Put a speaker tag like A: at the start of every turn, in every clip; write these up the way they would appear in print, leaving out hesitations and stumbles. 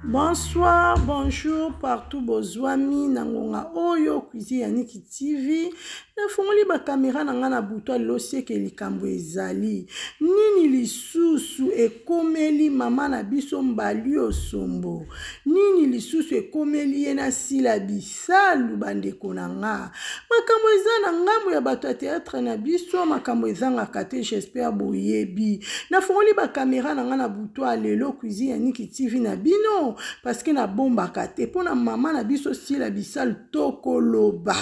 A: Bonsoir, bonjour, partout bozwami nangonga oyo cuisine ya Niki TV. Na fongoli ba caméra nanga na buto losie ke likambo ezali. Nini lisusu ekomeli mama na biso mbali osombo. Nini lisusu ekomeli ye na sila bisalu bandeko nanga. Makambo eza na ngambo ya bato ya théâtre na biso, makambo eza ngaka te, j'espère boyebi. Na fongoli ba caméra nanga na buto lelo cuisine ya Niki TV na bino. Parce que na bomba kate pona mama na biso sila bisal toko loba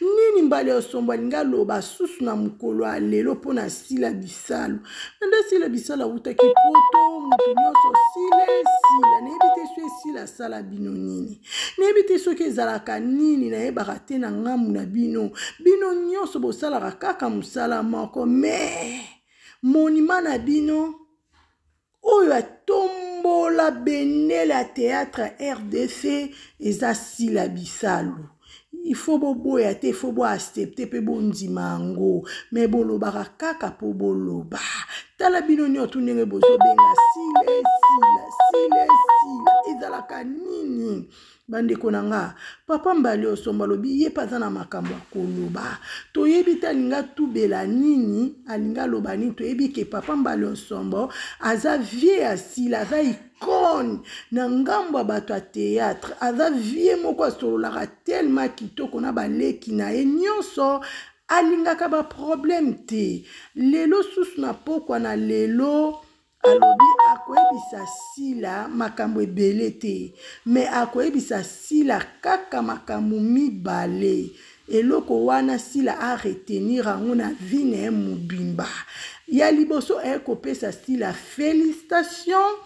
A: nini mbale osombo linga loba susu na mukolo lelo pona sila bisalu nda sila bisala uta ki poto mutu nyonso sila nebite so sila sala bino nini nebite so ke zalaka nini na yebaka te na ngamu na bino nyonso bosalaka kaka musala moko me monima na bino oyo atombola benele ya théâtre RDC eza sila bisalu. Il faut boboya te, il faut bo accepter pe bondima ngo, me bolobaka kaka po boloba. Tala bino nyoto ndenge bozo benga sila ezalaka nini. Bandeko nanga papa mbali osomba lobi ye paza na makambo koloba to yebi talinga tubela nini alinga loba nini to yebi ke papa mbali osomba aza vie asila aza icône na ngambo bato ya théâtre aza vie moko asololaka tellement kitoko na baleki na ye nyonso alingaka ba problème te lelo susu na pokwa na lelo alobi akoyebisa sila makambo ebele te me akoyebisa sila kaka makambo mibale eloko wana sila a retenir ango na vie na ye mobimba ya liboso ekopesa sila félicitation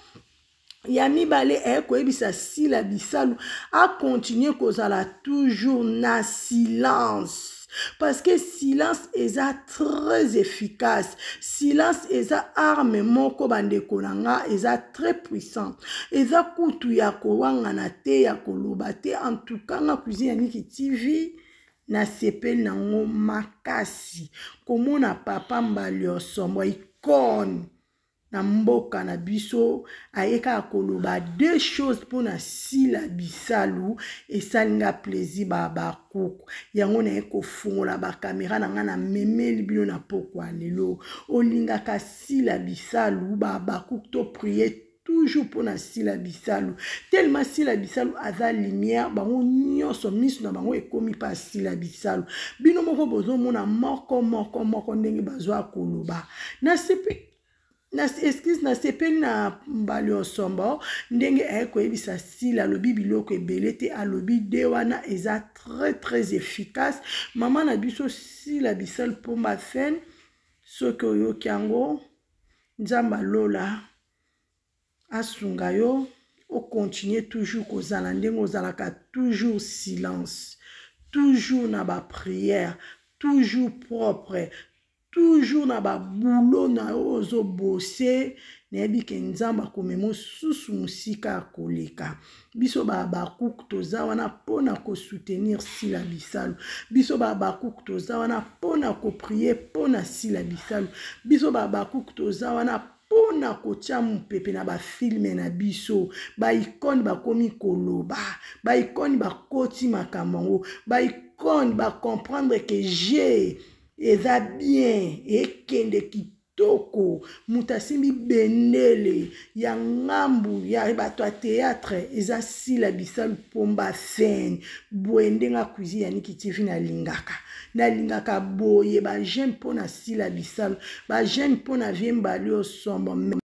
A: ya mibale ekoyebisa sila bisalu a continuer kozala toujours na silence. Parce que silence est très efficace. Silence est arme moko bandeko nanga est très puissant. Eza kutu ya kowanga na te ya koloba te en tout cas na cuisine ya Niki TV na sepel nango makasi. Komona papa mbali osombo icône na mboka na biso ayeka koloba deux choses pour na sila bisalu et salinga plaisir ba kuku yango na eko fungola ba caméra na ngana memeli bino na pokwa lelo olinga ka sila bisalu ba kuku to prier toujours pour na sila bisalu tellement sila bisalu aza lumière bango nyonso miso na bango ekomi pa sila bisalu bino moko bozo mona moko ndenge bazwa koloba na sepe excuse na sepeli na mbali osombo ndenge ekoyebisa sila lobi biloko ebele te alobi de wana eza très efficace mama na biso sila bisal pomba fen soki oyoki yango nzamba lola asunga yo o continuer toujours kozala ndenge ozalaka toujours silence toujours na ba prière toujours propre toujours na ba boulot na ozo bosser nebi ke nzamba komemo susu musika koleka biso ba kuku toza wana pona ko soutenir sila bisalu biso ba kuku toza wana pona ko prier pona sila bisalu biso ba kuku toza wana pona ko tia mupepe na ba filme na biso ba icône ba komi koloba ba icône ba koti makambo ba icône ba comprendre que j'ai eza bien ekende kitoko mutasimbi benele ya ngambu ya bato ya théâtre eza sila bisalu pomba scène boende nga cuisine ya Niki TV nalingaka boye ba jeune pona sila bisalu ba jeune pona vie mbali osombo